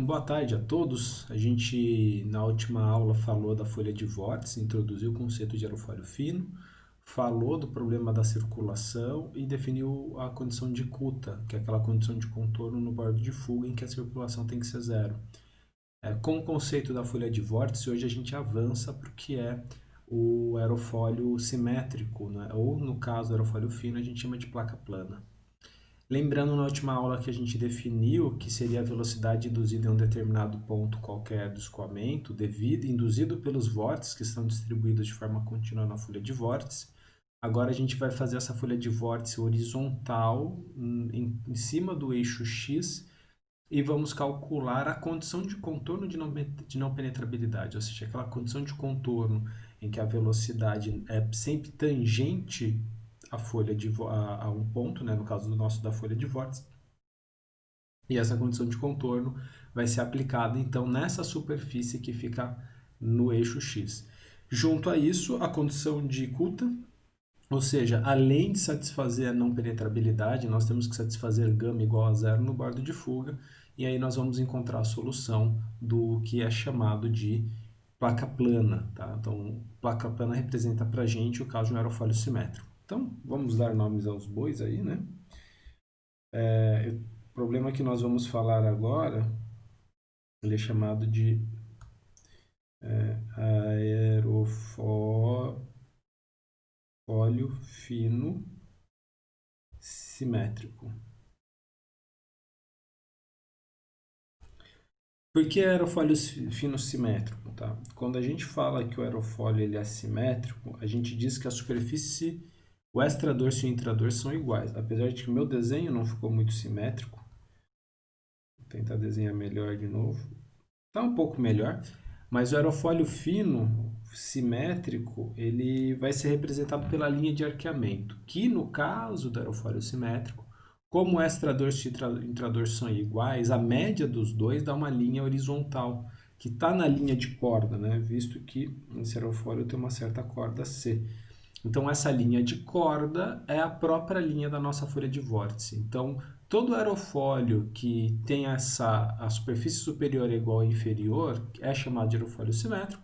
Boa tarde a todos. A gente, na última aula, falou da folha de vórtice, introduziu o conceito de aerofólio fino, falou do problema da circulação e definiu a condição de Kuta, que é aquela condição de contorno no bordo de fuga em que a circulação tem que ser zero. Com o conceito da folha de vórtice, hoje a gente avança para o que é o aerofólio simétrico, né? Ou, no caso do aerofólio fino, a gente chama de placa plana. Lembrando na última aula que a gente definiu que seria a velocidade induzida em um determinado ponto qualquer do escoamento, induzido pelos vórtices que estão distribuídos de forma contínua na folha de vórtice. Agora a gente vai fazer essa folha de vórtice horizontal em cima do eixo X e vamos calcular a condição de contorno de não penetrabilidade, ou seja, aquela condição de contorno em que a velocidade é sempre tangente a folha a um ponto, né, no caso do nosso da folha de vórtice, e essa condição de contorno vai ser aplicada então nessa superfície que fica no eixo X. Junto a isso, a condição de Kuta, ou seja, além de satisfazer a não penetrabilidade, nós temos que satisfazer γ igual a zero no bordo de fuga, e aí nós vamos encontrar a solução do que é chamado de placa plana. Tá? Então, placa plana representa para a gente o caso de um aerofólio simétrico. Então, vamos dar nomes aos bois aí, né? O problema que nós vamos falar agora, ele é chamado de aerofólio fino simétrico. Por que aerofólio fino simétrico? Tá? Quando a gente fala que o aerofólio ele é simétrico, a gente diz que a superfície, o extradorso e o intradorso são iguais. Apesar de que o meu desenho não ficou muito simétrico, vou tentar desenhar melhor de novo. Está um pouco melhor, mas o aerofólio fino simétrico ele vai ser representado pela linha de arqueamento, que no caso do aerofólio simétrico, como o extradorso e o intradorso são iguais, a média dos dois dá uma linha horizontal, que está na linha de corda, né? Visto que esse aerofólio tem uma certa corda C. Então, essa linha de corda é a própria linha da nossa folha de vórtice. Então, todo aerofólio que tem a superfície superior é igual à inferior é chamado de aerofólio simétrico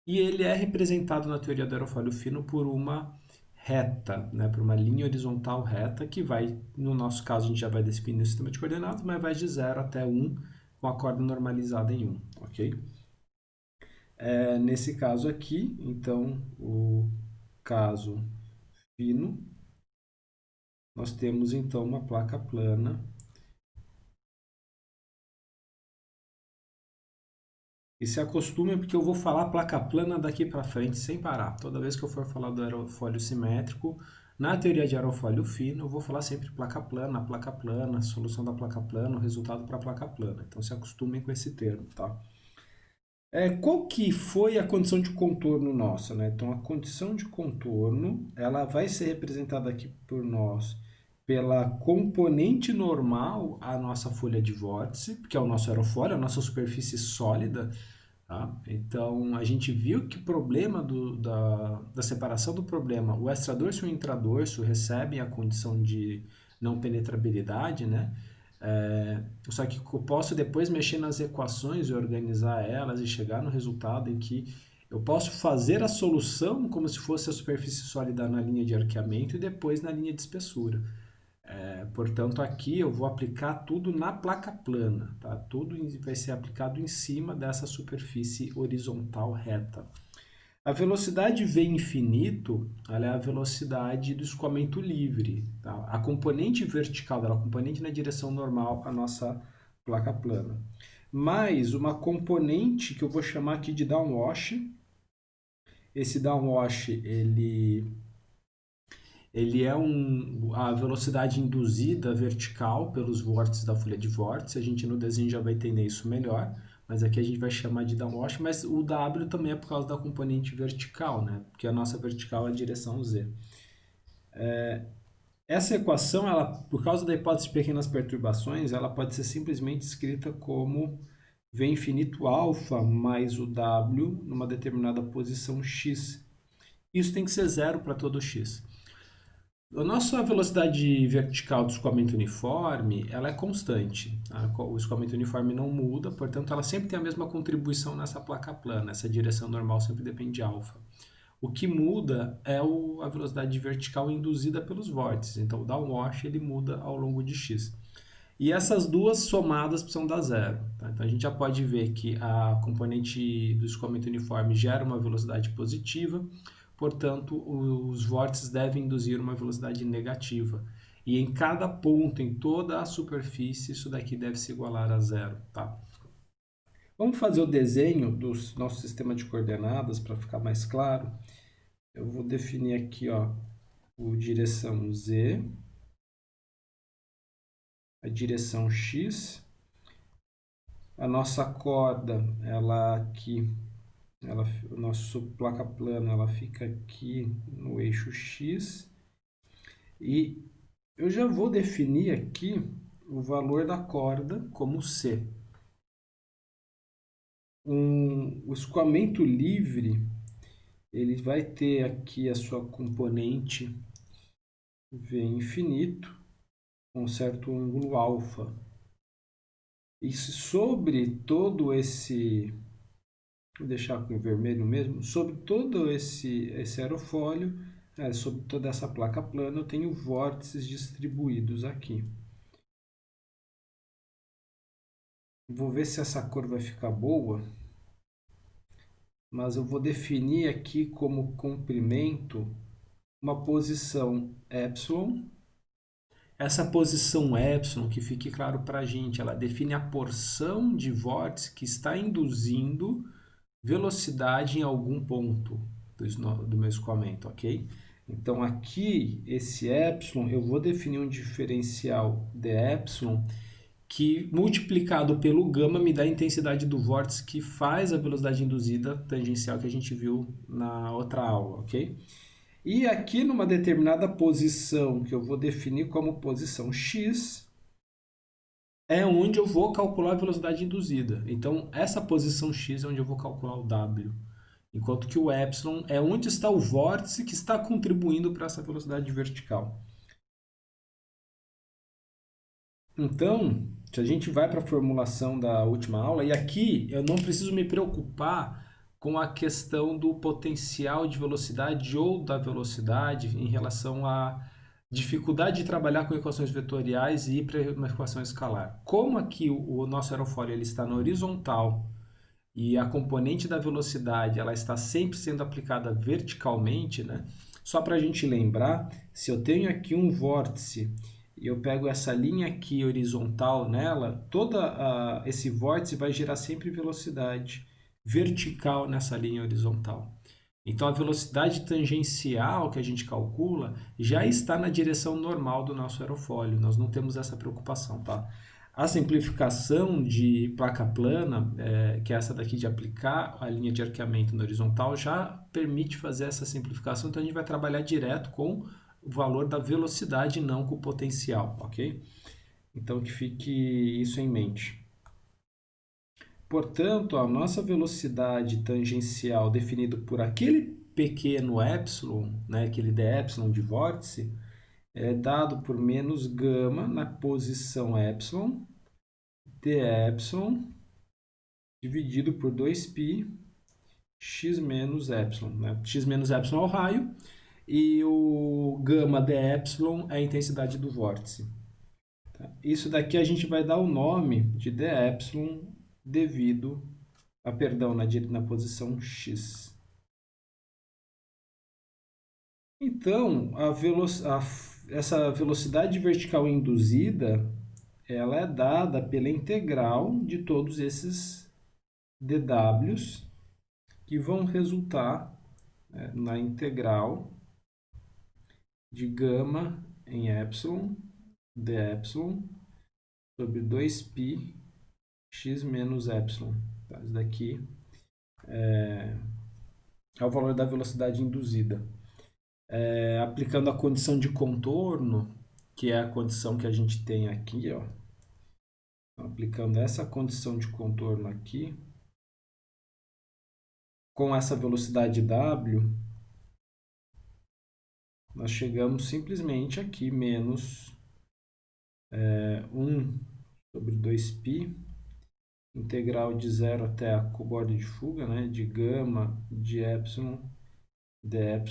e ele é representado na teoria do aerofólio fino por uma reta, né, por uma linha horizontal reta que vai, no nosso caso a gente já vai definir o sistema de coordenadas, mas vai de 0 até 1 com a corda normalizada em 1, ok? Nesse caso aqui, então, o caso fino, nós temos então uma placa plana. E se acostume porque eu vou falar placa plana daqui para frente sem parar. Toda vez que eu for falar do aerofólio simétrico, na teoria de aerofólio fino, eu vou falar sempre placa plana, solução da placa plana, o resultado para a placa plana. Então se acostumem com esse termo, tá? Qual que foi a condição de contorno nossa, né? Então a condição de contorno, ela vai ser representada aqui por nós pela componente normal à nossa folha de vórtice, que é o nosso aerofólio, a nossa superfície sólida, tá? Então a gente viu que o problema da separação do problema, o extradorso e o intradorso recebem a condição de não penetrabilidade, né? Só que eu posso depois mexer nas equações e organizar elas e chegar no resultado em que eu posso fazer a solução como se fosse a superfície sólida na linha de arqueamento e depois na linha de espessura. Portanto, aqui eu vou aplicar tudo na placa plana, tá? Tudo vai ser aplicado em cima dessa superfície horizontal reta. A velocidade v infinito, ela é a velocidade do escoamento livre. Tá? A componente vertical dela, a componente na direção normal, a nossa placa plana. Mais uma componente que eu vou chamar aqui de downwash. Esse downwash, ele é a velocidade induzida vertical pelos vórtices da folha de vórtice. A gente no desenho já vai entender isso melhor, mas aqui a gente vai chamar de downwash, mas o W também é por causa da componente vertical, né? Porque a nossa vertical é a direção Z. Essa equação, ela, por causa da hipótese de pequenas perturbações, ela pode ser simplesmente escrita como V infinito alfa mais o W numa determinada posição x. Isso tem que ser zero para todo x. A nossa velocidade vertical do escoamento uniforme, ela é constante. O escoamento uniforme não muda, portanto, ela sempre tem a mesma contribuição nessa placa plana. Essa direção normal sempre depende de alfa. O que muda é a velocidade vertical induzida pelos vórtices. Então, o downwash ele muda ao longo de x. E essas duas somadas precisam dar zero. Tá? Então, a gente já pode ver que a componente do escoamento uniforme gera uma velocidade positiva, portanto, os vórtices devem induzir uma velocidade negativa. E em cada ponto, em toda a superfície, isso daqui deve se igualar a zero. Tá? Vamos fazer o desenho do nosso sistema de coordenadas para ficar mais claro. Eu vou definir aqui, ó, o direção z, a direção x, a nossa corda, ela aqui, o nosso placa plana, ela fica aqui no eixo x, e eu já vou definir aqui o valor da corda como c. O escoamento livre, ele vai ter aqui a sua componente v infinito, com um certo ângulo alfa. E sobre todo esse, vou deixar com vermelho mesmo, sobre todo esse aerofólio, sobre toda essa placa plana, eu tenho vórtices distribuídos aqui. Vou ver se essa cor vai ficar boa, mas eu vou definir aqui como comprimento uma posição epsilon. Essa posição epsilon, que fique claro para a gente, ela define a porção de vórtice que está induzindo velocidade em algum ponto do meu escoamento, ok? Então, aqui, esse epsilon, eu vou definir um diferencial de epsilon que, multiplicado pelo gama, me dá a intensidade do vórtice que faz a velocidade induzida tangencial que a gente viu na outra aula, ok? E aqui, numa determinada posição, que eu vou definir como posição x, é onde eu vou calcular a velocidade induzida. Então, essa posição x é onde eu vou calcular o w. Enquanto que o epsilon é onde está o vórtice que está contribuindo para essa velocidade vertical. Então, se a gente vai para a formulação da última aula, e aqui eu não preciso me preocupar com a questão do potencial de velocidade ou da velocidade em relação à dificuldade de trabalhar com equações vetoriais e ir para uma equação escalar. Como aqui o nosso aerofólio ele está na horizontal e a componente da velocidade ela está sempre sendo aplicada verticalmente, né? Só para a gente lembrar, se eu tenho aqui um vórtice e eu pego essa linha aqui horizontal nela, esse vórtice vai gerar sempre velocidade vertical nessa linha horizontal. Então, a velocidade tangencial que a gente calcula já está na direção normal do nosso aerofólio. Nós não temos essa preocupação, tá? A simplificação de placa plana, que é essa daqui de aplicar a linha de arqueamento na horizontal, já permite fazer essa simplificação. Então, a gente vai trabalhar direto com o valor da velocidade, não com o potencial, ok? Então, que fique isso em mente. Portanto, a nossa velocidade tangencial definida por aquele pequeno epsilon, né, aquele d epsilon de vórtice, é dado por menos gama na posição epsilon, d epsilon, dividido por 2π x menos epsilon. Né? X menos epsilon é o raio e o gama d epsilon é a intensidade do vórtice. Tá? Isso daqui a gente vai dar o nome de d epsilon devido perdão, na posição x. Então, essa velocidade vertical induzida, ela é dada pela integral de todos esses dWs que vão resultar na integral de gama em epsilon, d epsilon, sobre 2π x menos epsilon. Tá? Isso daqui é o valor da velocidade induzida. Aplicando a condição de contorno, que é a condição que a gente tem aqui, ó. Aplicando essa condição de contorno aqui, com essa velocidade w, nós chegamos simplesmente aqui, menos 1 sobre 2π, integral de 0 até a borda de fuga, né, de gama de epsilon dε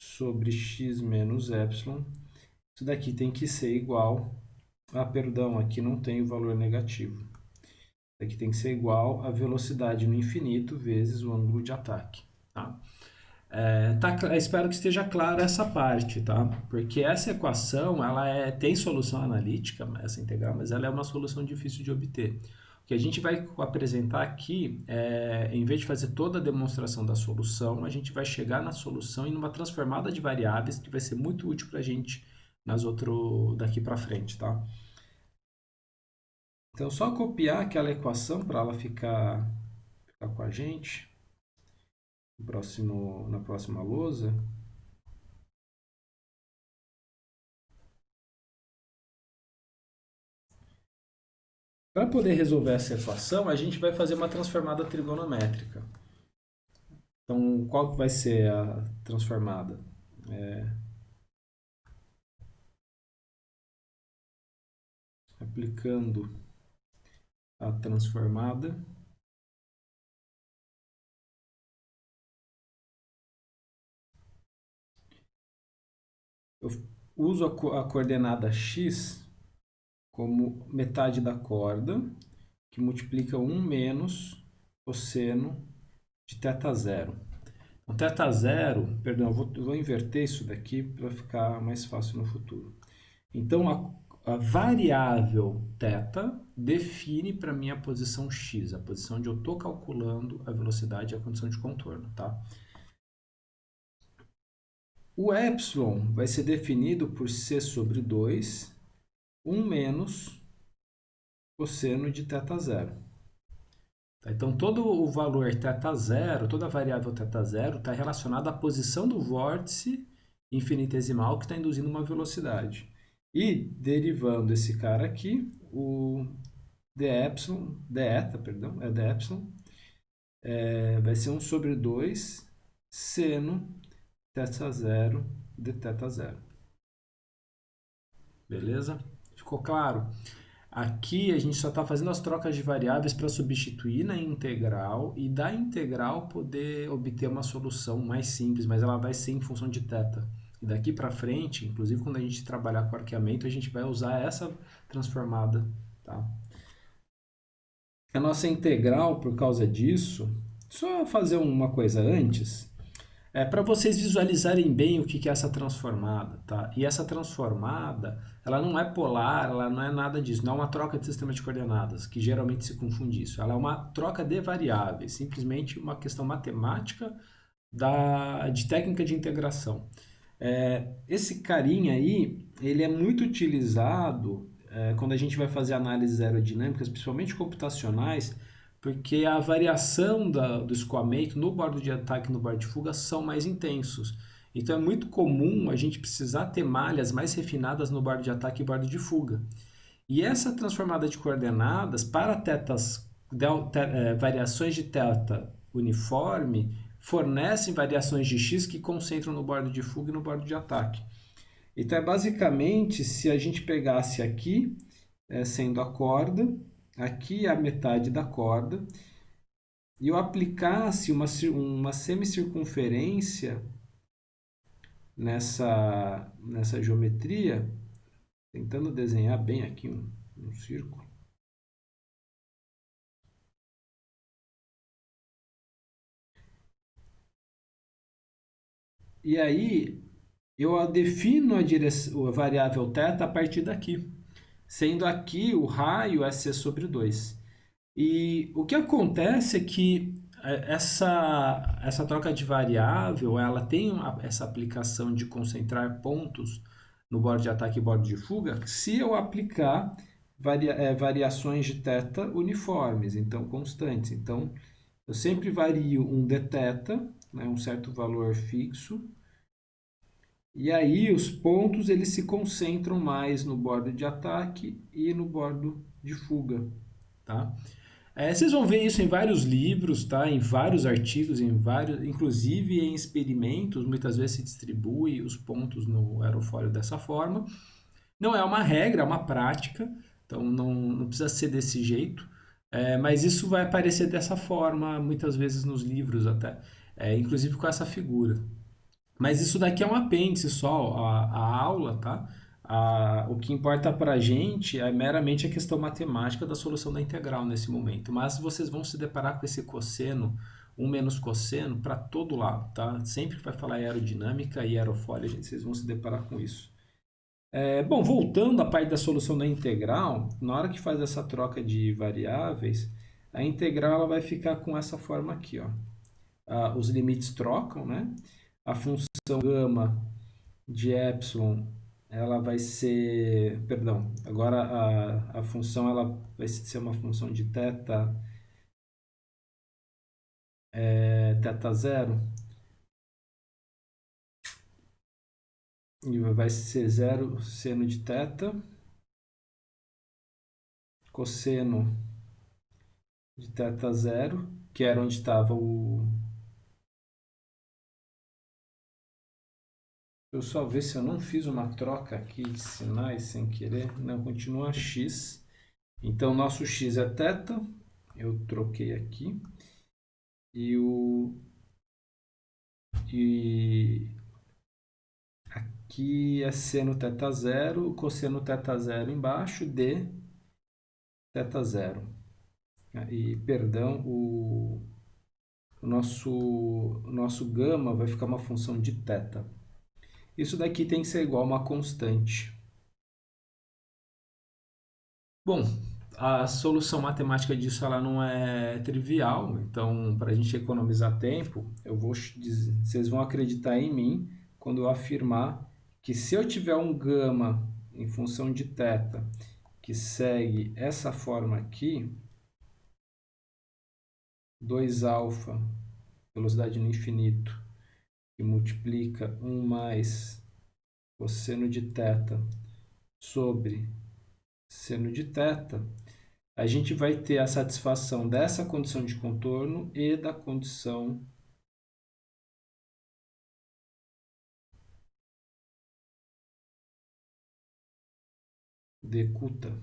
sobre x menos epsilon. Isso daqui tem que ser igual perdão, aqui não tem o valor negativo. Isso aqui tem que ser igual a velocidade no infinito vezes o ângulo de ataque. Tá? Espero que esteja clara essa parte, tá? Porque essa equação, ela tem solução analítica, essa integral, mas ela é uma solução difícil de obter. O que a gente vai apresentar aqui, em vez de fazer toda a demonstração da solução, a gente vai chegar na solução em uma transformada de variáveis que vai ser muito útil para a gente daqui para frente, tá? Então, só copiar aquela equação para ela ficar com a gente na próxima lousa. Para poder resolver essa equação, a gente vai fazer uma transformada trigonométrica. Então, qual que vai ser a transformada? Aplicando a transformada. Eu uso a coordenada x como metade da corda, que multiplica 1 menos cosseno de θ0. Então, θ0, perdão, eu vou inverter isso daqui para ficar mais fácil no futuro. Então, a variável θ define para mim a posição x, a posição onde eu estou calculando a velocidade e a condição de contorno, tá? O epsilon vai ser definido por c sobre 2, 1 menos cosseno de θ0. Tá? Então, todo o valor θ0, toda a variável θ0 está relacionada à posição do vórtice infinitesimal que está induzindo uma velocidade. E, derivando esse cara aqui, o dε, vai ser 1 sobre 2 seno θ0 de θ0. Beleza? Ficou claro? Aqui a gente só está fazendo as trocas de variáveis para substituir na integral e da integral poder obter uma solução mais simples, mas ela vai ser em função de θ. E daqui para frente, inclusive quando a gente trabalhar com arqueamento, a gente vai usar essa transformada. Tá? A nossa integral, por causa disso, só fazer uma coisa antes, para vocês visualizarem bem o que é essa transformada, tá? E essa transformada, ela não é polar, ela não é nada disso, não é uma troca de sistema de coordenadas, que geralmente se confunde isso. Ela é uma troca de variáveis, simplesmente uma questão matemática de técnica de integração. Esse carinha aí, ele é muito utilizado quando a gente vai fazer análises aerodinâmicas, principalmente computacionais, porque a variação do escoamento no bordo de ataque e no bordo de fuga são mais intensos. Então é muito comum a gente precisar ter malhas mais refinadas no bordo de ataque e bordo de fuga. E essa transformada de coordenadas para variações de θ uniforme fornecem variações de x que concentram no bordo de fuga e no bordo de ataque. Então, basicamente, se a gente pegasse aqui, sendo a corda, aqui a metade da corda, e eu aplicasse uma semicircunferência nessa geometria, tentando desenhar bem aqui um círculo. E aí, eu defino a variável θ a partir daqui, sendo aqui o raio é c sobre 2. E o que acontece é que essa troca de variável, ela tem essa aplicação de concentrar pontos no bordo de ataque e bordo de fuga, se eu aplicar variações de θ uniformes, então constantes. Então, eu sempre vario um dθ, né, um certo valor fixo, e aí os pontos eles se concentram mais no bordo de ataque e no bordo de fuga, tá? Vocês vão ver isso em vários livros, tá? Em vários artigos, inclusive em experimentos, muitas vezes se distribui os pontos no aerofólio dessa forma. Não é uma regra, é uma prática, então não precisa ser desse jeito, mas isso vai aparecer dessa forma, muitas vezes nos livros até, inclusive com essa figura. Mas isso daqui é um apêndice só, a aula, tá? O que importa para a gente é meramente a questão matemática da solução da integral nesse momento. Mas vocês vão se deparar com esse cosseno, um menos cosseno, para todo lado, tá? Sempre que vai falar aerodinâmica e aerofólio, vocês vão se deparar com isso. Bom, voltando à parte da solução da integral, na hora que faz essa troca de variáveis, a integral ela vai ficar com essa forma aqui, ó. Os limites trocam, né? A função gama de epsilon, ela vai ser, perdão, agora a função ela vai ser uma função de teta zero, e vai ser zero seno de teta, cosseno de teta zero, que era onde estava o... Eu só ver se eu não fiz uma troca aqui de sinais sem querer. Não, continua x. Então, nosso x é teta. Eu troquei aqui. E aqui é seno teta zero, cosseno teta zero embaixo de teta zero. E, perdão, o nosso gama vai ficar uma função de teta. Isso daqui tem que ser igual a uma constante. Bom, a solução matemática disso ela não é trivial, então para a gente economizar tempo, vocês vão acreditar em mim quando eu afirmar que se eu tiver um gama em função de θ que segue essa forma aqui, 2α velocidade no infinito, que multiplica 1 mais cosseno de θ sobre seno de θ, a gente vai ter a satisfação dessa condição de contorno e da condição de cuta.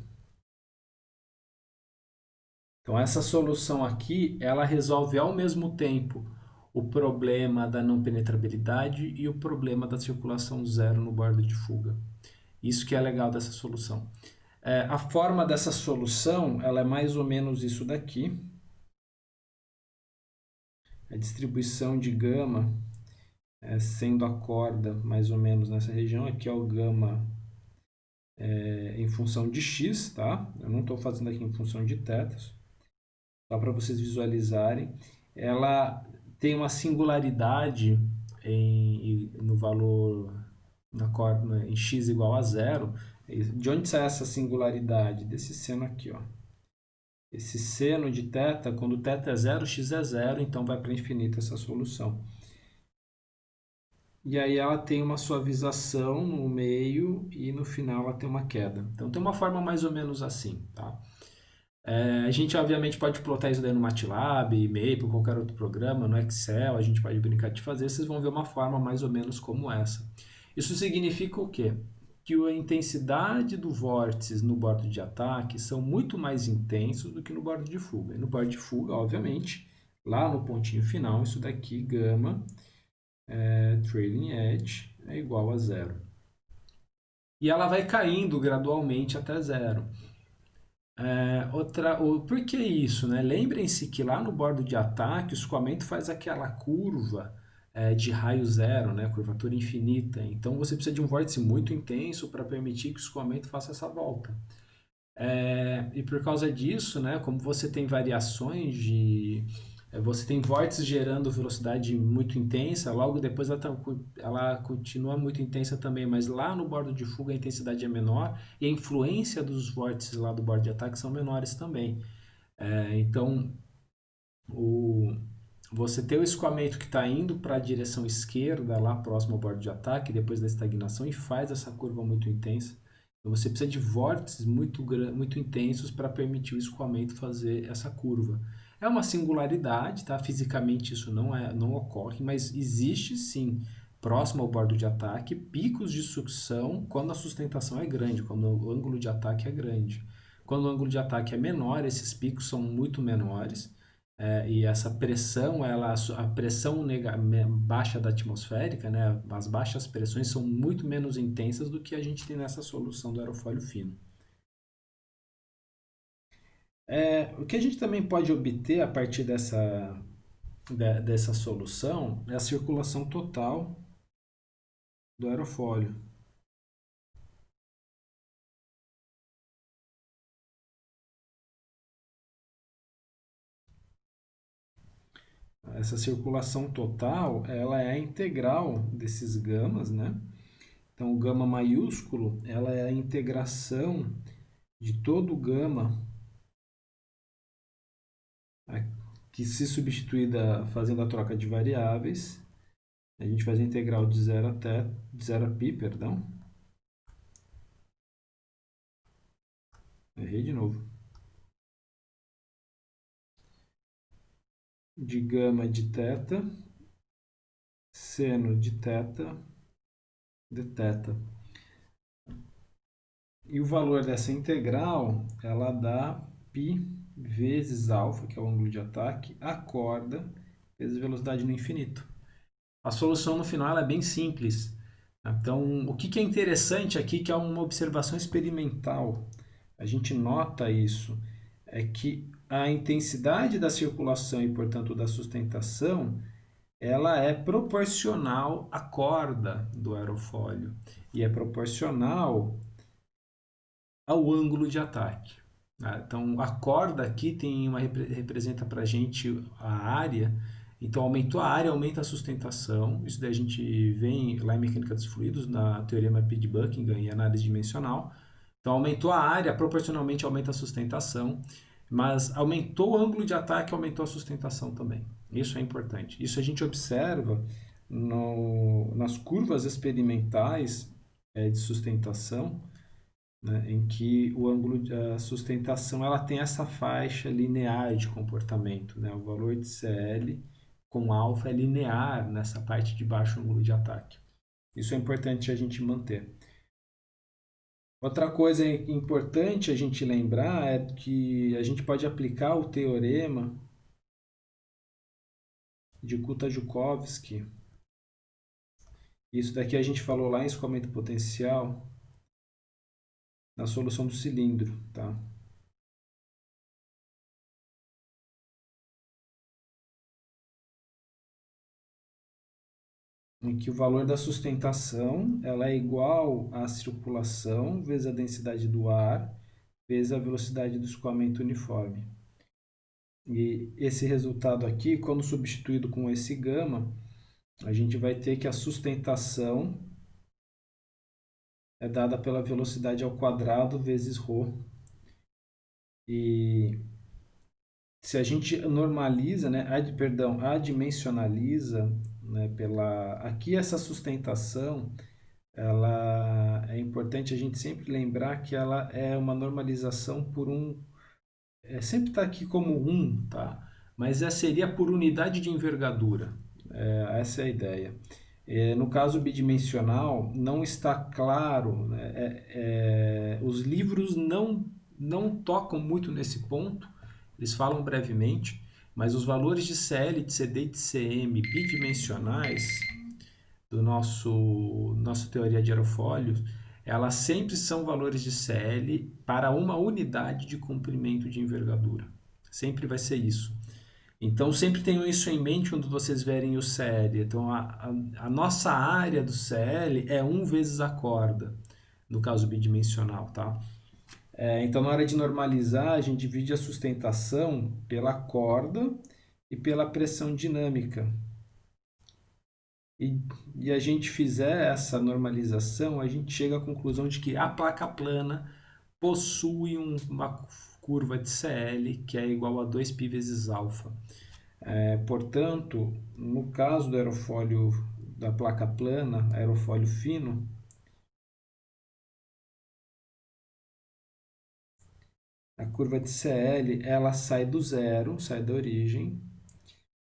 Então, essa solução aqui, ela resolve ao mesmo tempo o problema da não penetrabilidade e o problema da circulação zero no bordo de fuga. Isso que é legal dessa solução. A forma dessa solução, ela é mais ou menos isso daqui. A distribuição de gama, sendo a corda mais ou menos nessa região, aqui é o gama em função de x, tá? Eu não estou fazendo aqui em função de θ, só para vocês visualizarem. Ela tem uma singularidade no valor na corda em x igual a zero. De onde sai essa singularidade? Desse seno aqui, ó. Esse seno de θ, quando θ é zero, x é zero, então vai para infinito essa solução. E aí ela tem uma suavização no meio e no final ela tem uma queda. Então tem uma forma mais ou menos assim, tá? A gente obviamente pode plotar isso daí no MATLAB, Maple, qualquer outro programa, no Excel, a gente pode brincar de fazer, vocês vão ver uma forma mais ou menos como essa. Isso significa o quê? Que a intensidade do vórtice no bordo de ataque são muito mais intensos do que no bordo de fuga. E no bordo de fuga, obviamente, lá no pontinho final, isso daqui, gama, trailing edge, é igual a zero. E ela vai caindo gradualmente até zero. Por que isso, né? Lembrem-se que lá no bordo de ataque, o escoamento faz aquela curva de raio zero, né? Curvatura infinita. Então você precisa de um vórtice muito intenso para permitir que o escoamento faça essa volta. E por causa disso, né? Como você tem variações você tem vórtices gerando velocidade muito intensa, logo depois ela continua muito intensa também, mas lá no bordo de fuga a intensidade é menor e a influência dos vórtices lá do bordo de ataque são menores também. Então, você tem o escoamento que está indo para a direção esquerda, lá próximo ao bordo de ataque, depois da estagnação, e faz essa curva muito intensa. Então você precisa de vórtices muito intensos para permitir o escoamento fazer essa curva. É uma singularidade, tá? Fisicamente isso não ocorre, mas existe sim, próximo ao bordo de ataque, picos de sucção quando a sustentação é grande, quando o ângulo de ataque é grande. Quando o ângulo de ataque é menor, esses picos são muito menores, e essa pressão, a pressão baixa da atmosférica, né, as baixas pressões são muito menos intensas do que a gente tem nessa solução do aerofólio fino. O que a gente também pode obter a partir dessa solução é a circulação total do aerofólio. Essa circulação total, ela é a integral desses gamas, né? Então, o gama maiúsculo, ela é a integração de todo o gama que, se substituída fazendo a troca de variáveis, a gente faz a integral de 0 de 0 a π, perdão. Errei de novo. De gama de θ, seno de θ, de θ. E o valor dessa integral, ela dá π vezes alfa, que é o ângulo de ataque, a corda, vezes velocidade no infinito. A solução no final é bem simples. Então, o que é interessante aqui, que é uma observação experimental, a gente nota isso, é que a intensidade da circulação e, portanto, da sustentação, ela é proporcional à corda do aerofólio e é proporcional ao ângulo de ataque. Então, a corda aqui representa para a gente a área. Então, aumentou a área, aumenta a sustentação. Isso daí a gente vê lá em mecânica dos fluidos, na teorema de Buckingham e análise dimensional. Então, aumentou a área, proporcionalmente aumenta a sustentação. Mas aumentou o ângulo de ataque, aumentou a sustentação também. Isso é importante. Isso a gente observa nas curvas experimentais de sustentação, né, em que o ângulo de sustentação ela tem essa faixa linear de comportamento, né? O valor de CL com alfa é linear nessa parte de baixo ângulo de ataque. Isso é importante a gente manter. Outra coisa importante a gente lembrar é que a gente pode aplicar o teorema de Kuta-Joukowski. Isso daqui a gente falou lá em escoamento potencial na solução do cilindro, tá? Em que o valor da sustentação ela é igual à circulação vezes a densidade do ar vezes a velocidade do escoamento uniforme. E esse resultado aqui, quando substituído com esse gama, a gente vai ter que a sustentação é dada pela velocidade ao quadrado vezes ρ. E se a gente normaliza, né, adimensionaliza, né, aqui essa sustentação, ela é importante a gente sempre lembrar que ela é uma normalização sempre está aqui como 1, tá? Mas seria por unidade de envergadura. Essa é a ideia. No caso bidimensional, não está claro, né? Os livros não tocam muito nesse ponto, eles falam brevemente, mas os valores de CL, de CD e de CM bidimensionais do nossa teoria de aerofólios, elas sempre são valores de CL para uma unidade de comprimento de envergadura. Sempre vai ser isso. Então, sempre tenham isso em mente quando vocês verem o CL. Então, a nossa área do CL é 1 vezes a corda, no caso bidimensional, tá? Então, na hora de normalizar, a gente divide a sustentação pela corda e pela pressão dinâmica. E a gente fizer essa normalização, a gente chega à conclusão de que a placa plana possui uma curva de CL que é igual a 2π vezes alfa. Portanto, no caso do aerofólio da placa plana, aerofólio fino, A curva de CL, ela sai do zero, sai da origem.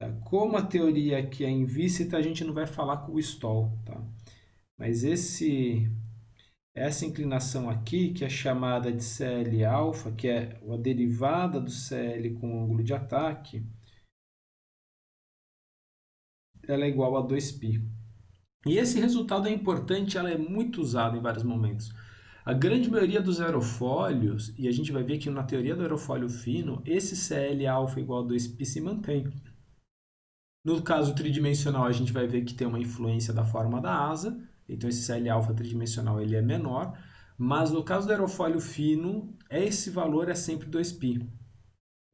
Tá? Como a teoria aqui é invícita, a gente não vai falar com o stall, tá? Mas essa inclinação aqui, que é chamada de CL alfa, que é a derivada do CL com o ângulo de ataque, ela é igual a 2π. E esse resultado é importante, ela é muito usada em vários momentos. A grande maioria dos aerofólios, e a gente vai ver que na teoria do aerofólio fino, esse CL alfa igual a 2π se mantém. No caso tridimensional, a gente vai ver que tem uma influência da forma da asa, então esse CL alfa tridimensional ele é menor, mas no caso do aerofólio fino, esse valor é sempre 2π.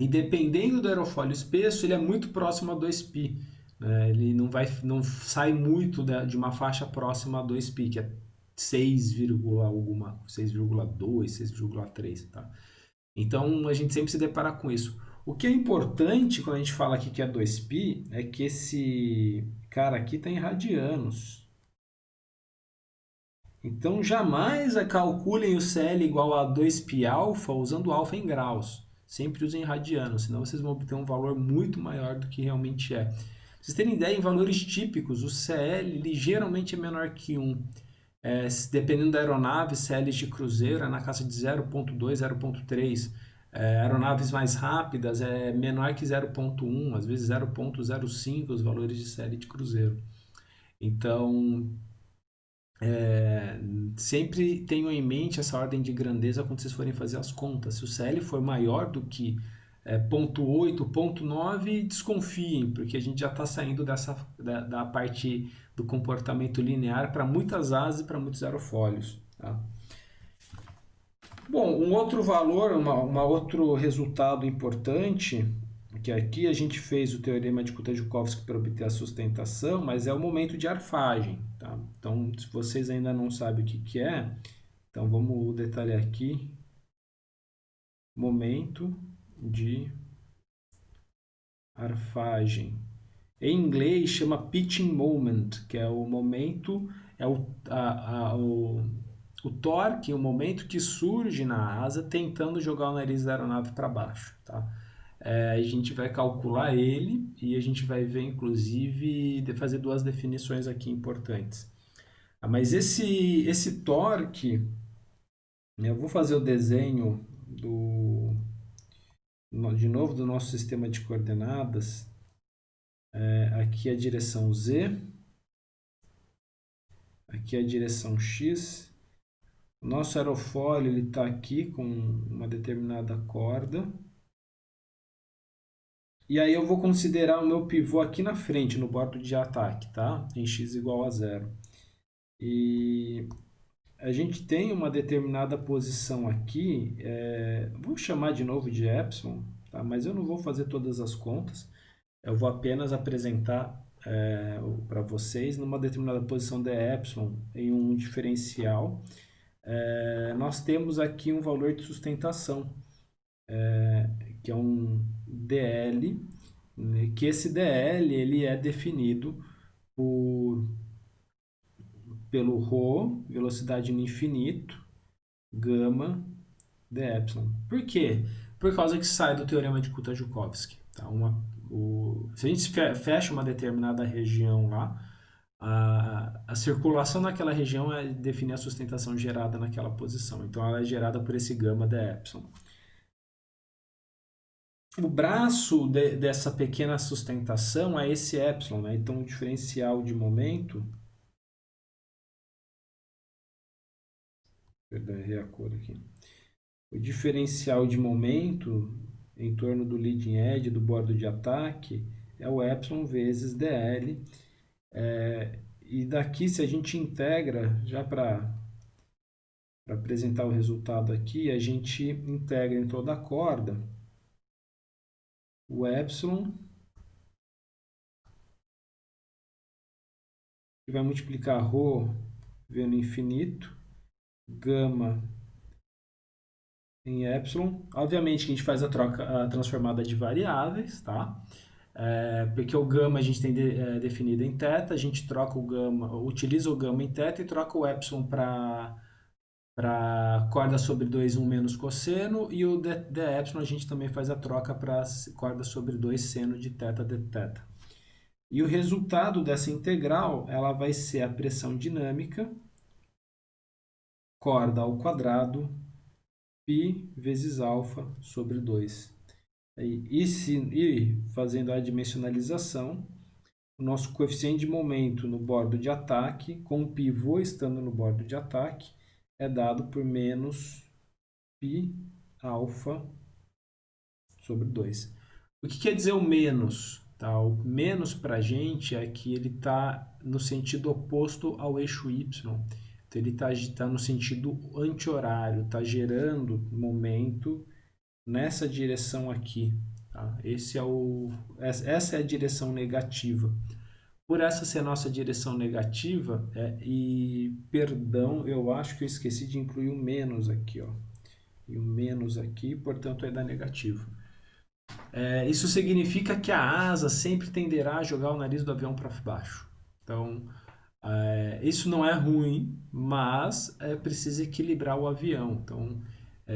E dependendo do aerofólio espesso, ele é muito próximo a 2π. Né? Ele não sai muito de uma faixa próxima a 2π, que é 6, alguma, 6,2, 6,3. Tá? Então a gente sempre se depara com isso. O que é importante quando a gente fala aqui que é 2π é que esse cara aqui está em radianos. Então jamais calculem o CL igual a 2π alfa usando alfa em graus. Sempre usem radianos, senão vocês vão obter um valor muito maior do que realmente é. Pra vocês terem ideia, em valores típicos, o CL ligeiramente é menor que 1. Dependendo da aeronave, CL de cruzeiro é na casa de 0,2, 0,3. Aeronaves mais rápidas é menor que 0,1, às vezes 0,05 os valores de CL de cruzeiro. Então, sempre tenham em mente essa ordem de grandeza quando vocês forem fazer as contas. Se o CL for maior do que 0,8, 0,9, desconfiem, porque a gente já está saindo da parte do comportamento linear para muitas asas e para muitos aerofólios. Tá? Bom, um outro valor, outro resultado importante, que aqui a gente fez o teorema de Kuta-Joukowski para obter a sustentação, mas é o momento de arfagem. Tá? Então, se vocês ainda não sabem o que é, então vamos detalhar aqui. Momento de arfagem. Em inglês chama pitching moment, que é o momento, é o torque, o momento que surge na asa tentando jogar o nariz da aeronave para baixo. Tá? A gente vai calcular ele e a gente vai ver, inclusive, fazer duas definições aqui importantes. Mas esse torque, eu vou fazer o desenho de novo do nosso sistema de coordenadas. Aqui é a direção Z, aqui é a direção X. O nosso aerofólio está aqui com uma determinada corda. E aí eu vou considerar o meu pivô aqui na frente, no bordo de ataque, tá? Em x igual a 0. E a gente tem uma determinada posição aqui, vou chamar de novo de epsilon, tá? Mas eu não vou fazer todas as contas, eu vou apenas apresentar para vocês numa determinada posição de epsilon em um diferencial. Nós temos aqui um valor de sustentação, que é um dl, né? Que esse dl ele é definido pelo ρ, velocidade no infinito, gama de epsilon. Por quê? Por causa que sai do teorema de Kuta-Joukowski. Tá? Se a gente fecha uma determinada região lá, a circulação naquela região é definir a sustentação gerada naquela posição. Então ela é gerada por esse gama de epsilon. O braço dessa pequena sustentação é esse epsilon, né? Então o diferencial de momento, perdão, errei a cor aqui. O diferencial de momento em torno do leading edge, do bordo de ataque, é o epsilon vezes dl. E daqui, se a gente integra, já para apresentar o resultado aqui, a gente integra em toda a corda o epsilon, que vai multiplicar ρ v no infinito, gama em epsilon. Obviamente que a gente faz a transformada de variáveis, tá? Porque o gama a gente tem definido em θ, a gente troca o gama, utiliza o gama em θ e troca o epsilon para para corda sobre 2, 1 menos cosseno, e o dε a gente também faz a troca para corda sobre 2 seno de θ dθ. E o resultado dessa integral, ela vai ser a pressão dinâmica, corda ao quadrado, π vezes alfa sobre 2. E fazendo a dimensionalização, o nosso coeficiente de momento no bordo de ataque, com o pivô estando no bordo de ataque, é dado por menos π alfa sobre 2. O que quer dizer o menos? Tá? O menos para a gente é que ele está no sentido oposto ao eixo y. Então ele está no sentido anti-horário, está gerando momento nessa direção aqui. Tá? Essa é a direção negativa. Por essa ser a nossa direção negativa, perdão, eu acho que eu esqueci de incluir o menos aqui. Ó. E o menos aqui, portanto, é da negativa. Isso significa que a asa sempre tenderá a jogar o nariz do avião para baixo. Então, isso não é ruim, mas precisa equilibrar o avião. Então,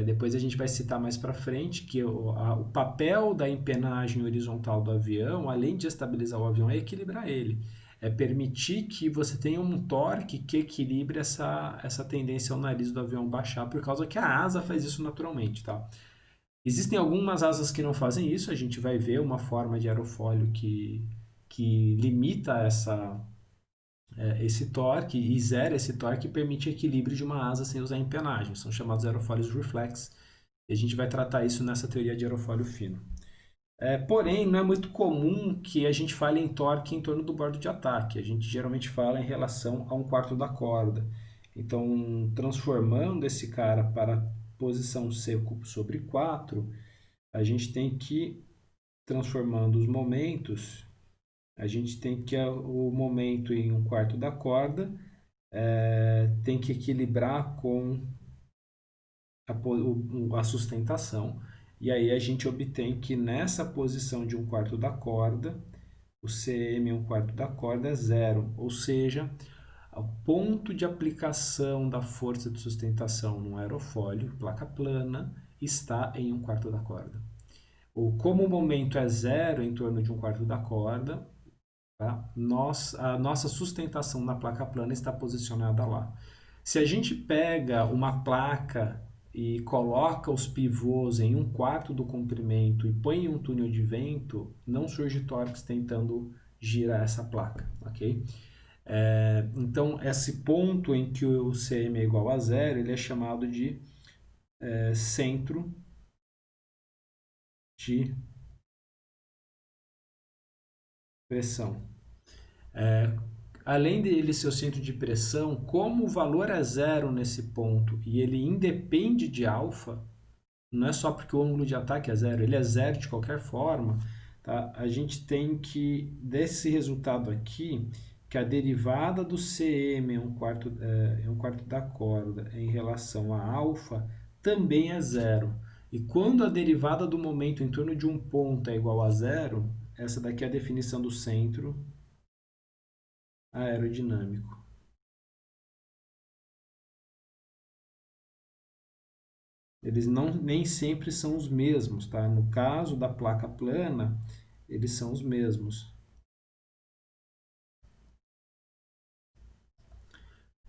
depois a gente vai citar mais para frente que o papel da empenagem horizontal do avião, além de estabilizar o avião, é equilibrar ele. É permitir que você tenha um torque que equilibre essa tendência ao nariz do avião baixar, por causa que a asa faz isso naturalmente, tá? Existem algumas asas que não fazem isso, a gente vai ver uma forma de aerofólio que limita esse torque e zera esse torque e permite equilíbrio de uma asa sem usar empenagem. São chamados aerofólios reflex. E a gente vai tratar isso nessa teoria de aerofólio fino. Porém, não é muito comum que a gente fale em torque em torno do bordo de ataque. A gente geralmente fala em relação a 1/4 da corda. Então, transformando esse cara para posição C sobre 4, a gente tem que, transformando os momentos, a gente tem que o momento em 1/4 da corda tem que equilibrar com a sustentação. E aí a gente obtém que nessa posição de 1/4 da corda, o CM 1/4 da corda é 0, ou seja, o ponto de aplicação da força de sustentação no aerofólio, placa plana, está em 1/4 da corda. Ou como o momento é 0 em torno de 1/4 da corda, tá? A nossa sustentação na placa plana está posicionada lá. Se a gente pega uma placa e coloca os pivôs em 1/4 do comprimento e põe em um túnel de vento, não surge torques tentando girar essa placa, ok? Então, esse ponto em que o CM é igual a 0, ele é chamado de centro de pressão. Além dele ser o centro de pressão, como o valor é 0 nesse ponto e ele independe de alfa, não é só porque o ângulo de ataque é 0, ele é 0 de qualquer forma, tá? A gente tem que, desse resultado aqui, que a derivada do CM em 1/4 da corda em relação a alfa também é 0. E quando a derivada do momento em torno de um ponto é igual a 0, essa daqui é a definição do centro aerodinâmico. Eles nem sempre são os mesmos, tá? No caso da placa plana, eles são os mesmos.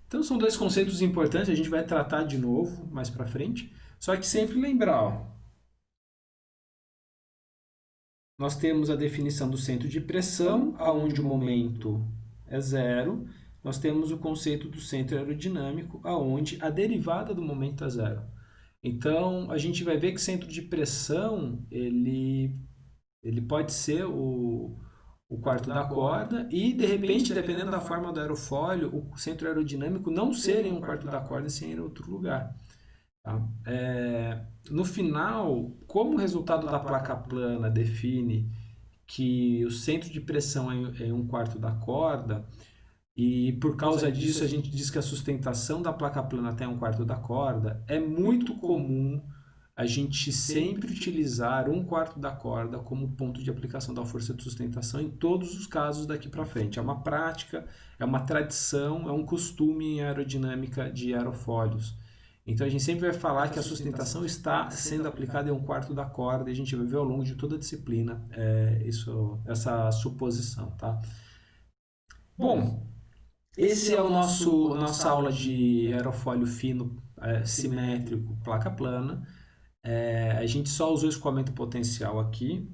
Então são dois conceitos importantes, a gente vai tratar de novo mais para frente. Só que sempre lembrar, ó, nós temos a definição do centro de pressão, aonde o momento é 0. Nós temos o conceito do centro aerodinâmico, aonde a derivada do momento é 0. Então, a gente vai ver que centro de pressão, ele pode ser o 1/4 da corda e, de repente, dependendo da forma do aerofólio, o centro aerodinâmico não ser em 1/4 da corda, sim em outro lugar. Tá? No final, como o resultado da placa plana define que o centro de pressão é em 1/4 da corda, e por causa disso a gente diz que a sustentação da placa plana até 1/4 da corda, é muito comum a gente sempre utilizar 1/4 da corda como ponto de aplicação da força de sustentação em todos os casos daqui para frente. É uma prática, é uma tradição, é um costume em aerodinâmica de aerofólios. Então a gente sempre vai falar que a sustentação está sendo aplicada em um quarto da corda e a gente vai ver ao longo de toda a disciplina essa suposição, tá? Bom, esse é o nossa aula de aerofólio fino, simétrico, placa plana. A gente só usou escoamento potencial aqui.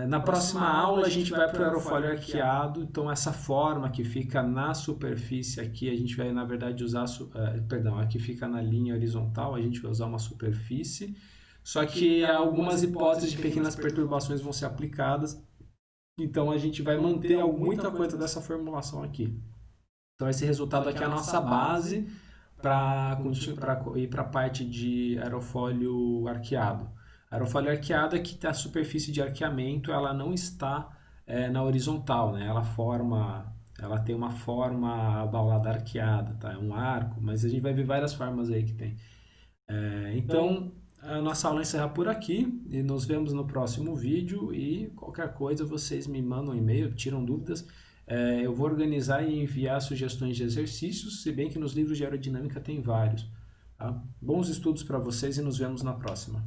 Na próxima aula a gente vai para o aerofólio arqueado, então essa forma que fica na superfície aqui, a gente vai na verdade usar, aqui fica na linha horizontal, a gente vai usar uma superfície, só que algumas hipóteses de pequenas perturbações vão ser aplicadas, então a gente vai manter muita coisa dessa formulação aqui. Então esse resultado aqui é a nossa base para ir para a parte de aerofólio arqueado. Aerofólio arqueado é que a superfície de arqueamento ela não está na horizontal, né? Ela tem uma forma abaulada arqueada, tá? É um arco, mas a gente vai ver várias formas aí que tem. Então, a nossa aula encerra por aqui e nos vemos no próximo vídeo e qualquer coisa vocês me mandam um e-mail, tiram dúvidas. Eu vou organizar e enviar sugestões de exercícios, se bem que nos livros de aerodinâmica tem vários. Tá? Bons estudos para vocês e nos vemos na próxima.